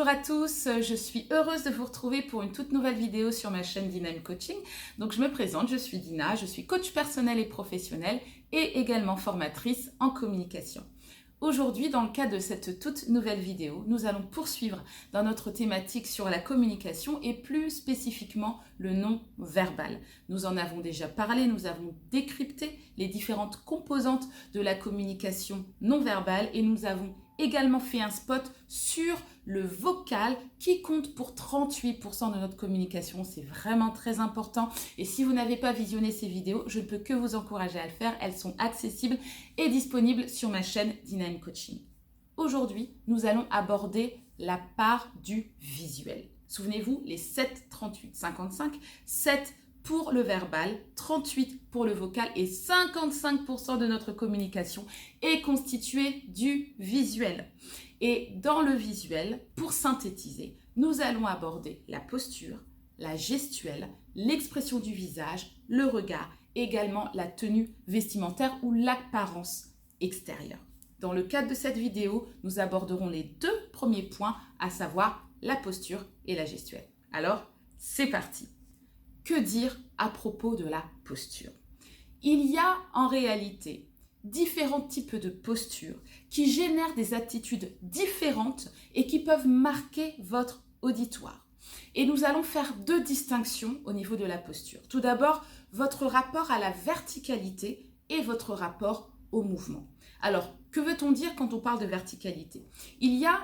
Bonjour à tous, je suis heureuse de vous retrouver pour une toute nouvelle vidéo sur ma chaîne Dina Coaching. Donc je me présente, je suis Dina, je suis coach personnel et professionnel et également formatrice en communication. Aujourd'hui, dans le cadre de cette toute nouvelle vidéo, nous allons poursuivre dans notre thématique sur la communication et plus spécifiquement le non-verbal. Nous en avons déjà parlé, nous avons décrypté les différentes composantes de la communication non-verbale et nous avons également fait un spot sur le vocal qui compte pour 38% de notre communication. C'est vraiment très important. Et si vous n'avez pas visionné ces vidéos, je ne peux que vous encourager à le faire. Elles sont accessibles et disponibles sur ma chaîne Dina Coaching. Aujourd'hui, nous allons aborder la part du visuel. Souvenez-vous, les 7, 38, 55, 7 pour le verbal, 38 pour le vocal et 55% de notre communication est constituée du visuel. Et dans le visuel, pour synthétiser, nous allons aborder la posture, la gestuelle, l'expression du visage, le regard, également la tenue vestimentaire ou l'apparence extérieure. Dans le cadre de cette vidéo, nous aborderons les deux premiers points, à savoir la posture et la gestuelle. Alors, c'est parti! Que dire à propos de la posture? Il y a en réalité différents types de postures qui génèrent des attitudes différentes et qui peuvent marquer votre auditoire. Et nous allons faire deux distinctions au niveau de la posture. Tout d'abord, votre rapport à la verticalité et votre rapport au mouvement. Alors, que veut-on dire quand on parle de verticalité? Il y a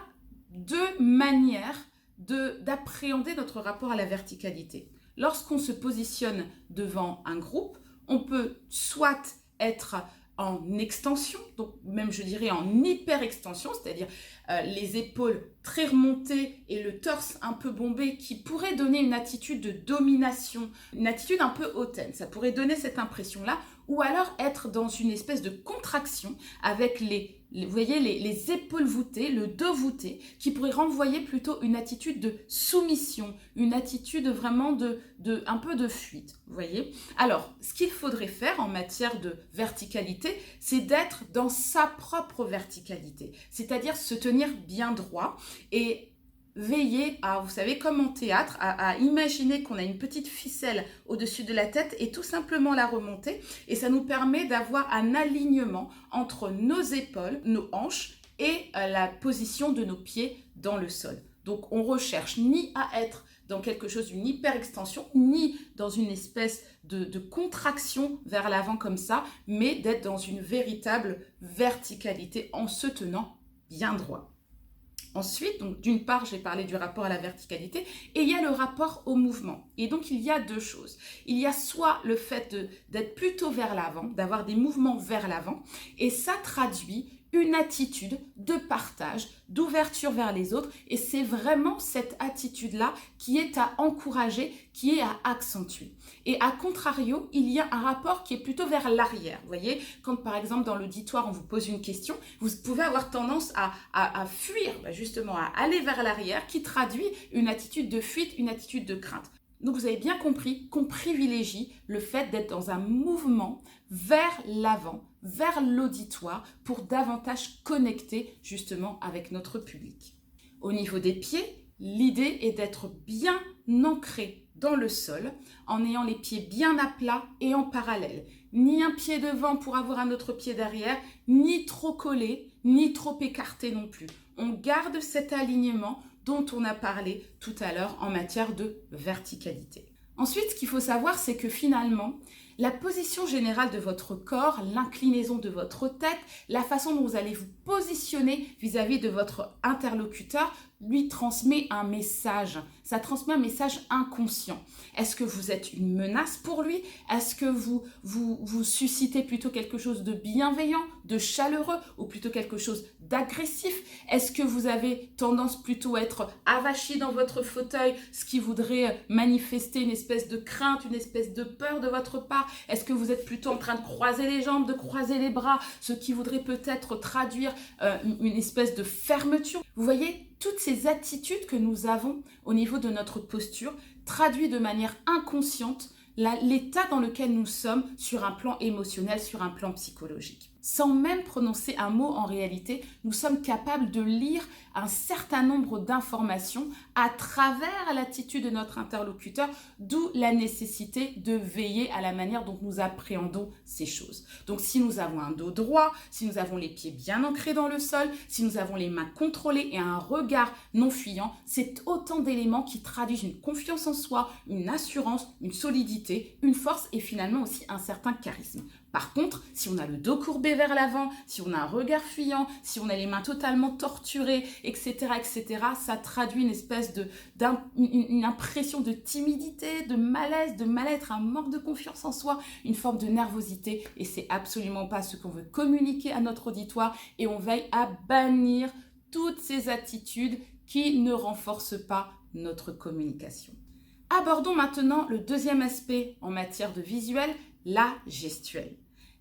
deux manières d'appréhender notre rapport à la verticalité. Lorsqu'on se positionne devant un groupe, on peut soit être en extension, donc même je dirais en hyper-extension, c'est-à-dire les épaules très remontées et le torse un peu bombé qui pourrait donner une attitude de domination, une attitude un peu hautaine. Ça pourrait donner cette impression-là, ou alors être dans une espèce de contraction avec vous voyez, les épaules voûtées, le dos voûté, qui pourrait renvoyer plutôt une attitude de soumission, une attitude vraiment un peu de fuite, vous voyez. Alors, ce qu'il faudrait faire en matière de verticalité, c'est d'être dans sa propre verticalité, c'est-à-dire se tenir bien droit et veiller à, vous savez, comme en théâtre, à imaginer qu'on a une petite ficelle au-dessus de la tête et tout simplement la remonter. Et ça nous permet d'avoir un alignement entre nos épaules, nos hanches et la position de nos pieds dans le sol. Donc, on recherche ni à être dans quelque chose d'une hyper-extension, ni dans une espèce de contraction vers l'avant comme ça, mais d'être dans une véritable verticalité en se tenant bien droit. Ensuite, donc d'une part, j'ai parlé du rapport à la verticalité et il y a le rapport au mouvement. Et donc, il y a deux choses. Il y a soit le fait d'être plutôt vers l'avant, d'avoir des mouvements vers l'avant, et ça traduit une attitude de partage, d'ouverture vers les autres. Et c'est vraiment cette attitude-là qui est à encourager, qui est à accentuer. Et à contrario, il y a un rapport qui est plutôt vers l'arrière. Vous voyez, quand par exemple dans l'auditoire, on vous pose une question, vous pouvez avoir tendance à fuir, justement, à aller vers l'arrière, qui traduit une attitude de fuite, une attitude de crainte. Donc vous avez bien compris qu'on privilégie le fait d'être dans un mouvement vers l'avant, vers l'auditoire, pour davantage connecter justement avec notre public. Au niveau des pieds, l'idée est d'être bien ancré dans le sol, en ayant les pieds bien à plat et en parallèle. Ni un pied devant pour avoir un autre pied derrière, ni trop collé, ni trop écarté non plus. On garde cet alignement dont on a parlé tout à l'heure en matière de verticalité. Ensuite, ce qu'il faut savoir, c'est que finalement, la position générale de votre corps, l'inclinaison de votre tête, la façon dont vous allez vous positionner vis-à-vis de votre interlocuteur, lui transmet un message. Ça transmet un message inconscient. Est-ce que vous êtes une menace pour lui? Est-ce que vous suscitez plutôt quelque chose de bienveillant, de chaleureux, ou plutôt quelque chose d'agressif? Est-ce que vous avez tendance plutôt à être avachi dans votre fauteuil, ce qui voudrait manifester une espèce de crainte, une espèce de peur de votre part? Est-ce que vous êtes plutôt en train de croiser les jambes, de croiser les bras, ce qui voudrait peut-être traduire une espèce de fermeture? Vous voyez, toutes ces attitudes que nous avons au niveau de notre posture traduisent de manière inconsciente l'état dans lequel nous sommes sur un plan émotionnel, sur un plan psychologique. Sans même prononcer un mot en réalité, nous sommes capables de lire un certain nombre d'informations à travers l'attitude de notre interlocuteur, d'où la nécessité de veiller à la manière dont nous appréhendons ces choses. Donc si nous avons un dos droit, si nous avons les pieds bien ancrés dans le sol, si nous avons les mains contrôlées et un regard non fuyant, c'est autant d'éléments qui traduisent une confiance en soi, une assurance, une solidité, une force et finalement aussi un certain charisme. Par contre, si on a le dos courbé vers l'avant, si on a un regard fuyant, si on a les mains totalement torturées, etc., ça traduit une espèce une impression de timidité, de malaise, de mal-être, un manque de confiance en soi, une forme de nervosité. Et c'est absolument pas ce qu'on veut communiquer à notre auditoire. Et on veille à bannir toutes ces attitudes qui ne renforcent pas notre communication. Abordons maintenant le deuxième aspect en matière de visuel, la gestuelle.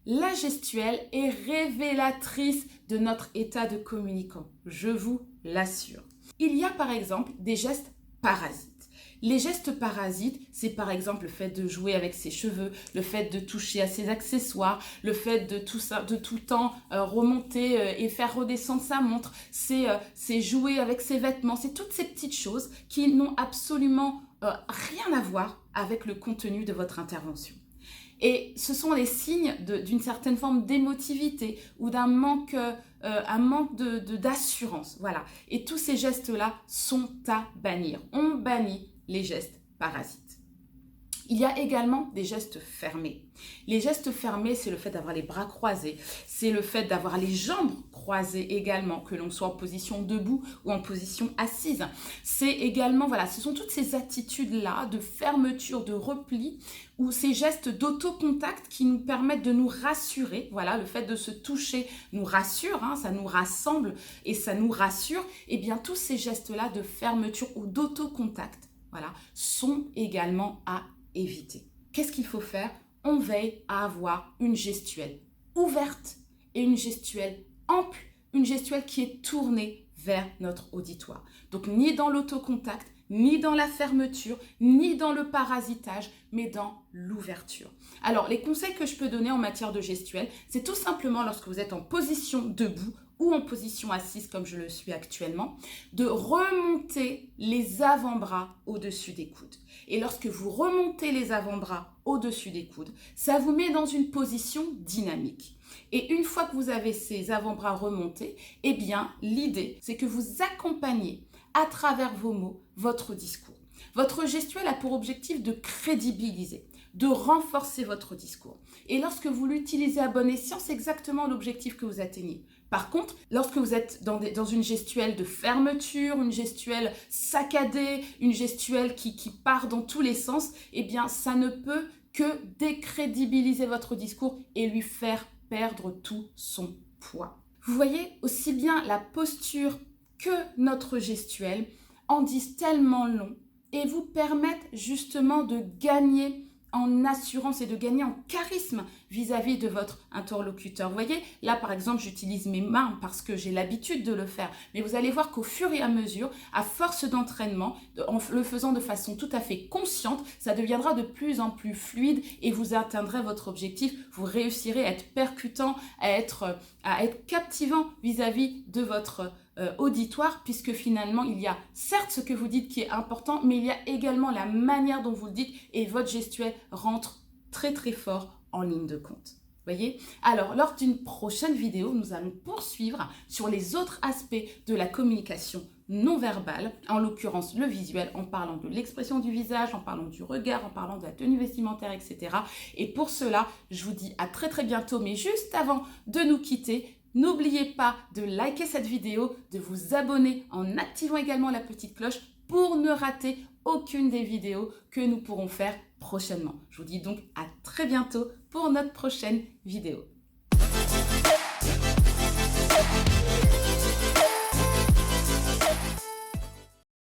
La gestuelle est révélatrice de notre état de communicant, je vous l'assure. Il y a par exemple des gestes parasites. Les gestes parasites, c'est par exemple le fait de jouer avec ses cheveux, le fait de toucher à ses accessoires, le fait de tout le temps remonter et faire redescendre sa montre, c'est jouer avec ses vêtements, c'est toutes ces petites choses qui n'ont absolument rien à voir avec le contenu de votre intervention. Et ce sont les signes d'une certaine forme d'émotivité ou d'un manque, d'assurance. Voilà. Et tous ces gestes-là sont à bannir. On bannit les gestes parasites. Il y a également des gestes fermés. Les gestes fermés, c'est le fait d'avoir les bras croisés, c'est le fait d'avoir les jambes croisées également, que l'on soit en position debout ou en position assise. C'est également, voilà, ce sont toutes ces attitudes-là de fermeture, de repli, ou ces gestes d'autocontact qui nous permettent de nous rassurer. Voilà, le fait de se toucher nous rassure, ça nous rassemble et ça nous rassure. Et bien, tous ces gestes-là de fermeture ou d'autocontact, voilà, sont également à éviter. Qu'est-ce qu'il faut faire? On veille à avoir une gestuelle ouverte et une gestuelle ample, une gestuelle qui est tournée vers notre auditoire. Donc ni dans l'autocontact, ni dans la fermeture, ni dans le parasitage, mais dans l'ouverture. Alors, les conseils que je peux donner en matière de gestuelle, c'est tout simplement lorsque vous êtes en position debout ou en position assise comme je le suis actuellement, de remonter les avant-bras au-dessus des coudes. Et lorsque vous remontez les avant-bras au-dessus des coudes, ça vous met dans une position dynamique. Et une fois que vous avez ces avant-bras remontés, eh bien, l'idée, c'est que vous accompagnez à travers vos mots votre discours. Votre gestuelle a pour objectif de crédibiliser, de renforcer votre discours. Et lorsque vous l'utilisez à bon escient, c'est exactement l'objectif que vous atteignez. Par contre, lorsque vous êtes dans une gestuelle de fermeture, une gestuelle saccadée, une gestuelle qui part dans tous les sens, eh bien, ça ne peut que décrédibiliser votre discours et lui faire perdre tout son poids. Vous voyez, aussi bien la posture que notre gestuelle en disent tellement long et vous permettent justement de gagner en assurance et de gagner en charisme vis-à-vis de votre interlocuteur. Vous voyez, là par exemple, j'utilise mes mains parce que j'ai l'habitude de le faire. Mais vous allez voir qu'au fur et à mesure, à force d'entraînement, en le faisant de façon tout à fait consciente, ça deviendra de plus en plus fluide et vous atteindrez votre objectif. Vous réussirez à être percutant, à être captivant vis-à-vis de votre auditoire, puisque finalement il y a certes ce que vous dites qui est important, mais il y a également la manière dont vous le dites et votre gestuelle rentre très très fort en ligne de compte. Voyez? Alors, lors d'une prochaine vidéo, nous allons poursuivre sur les autres aspects de la communication non verbale, en l'occurrence le visuel, en parlant de l'expression du visage, en parlant du regard, en parlant de la tenue vestimentaire, etc. Et pour cela, je vous dis à très très bientôt, mais juste avant de nous quitter, n'oubliez pas de liker cette vidéo, de vous abonner en activant également la petite cloche pour ne rater aucune des vidéos que nous pourrons faire prochainement. Je vous dis donc à très bientôt pour notre prochaine vidéo.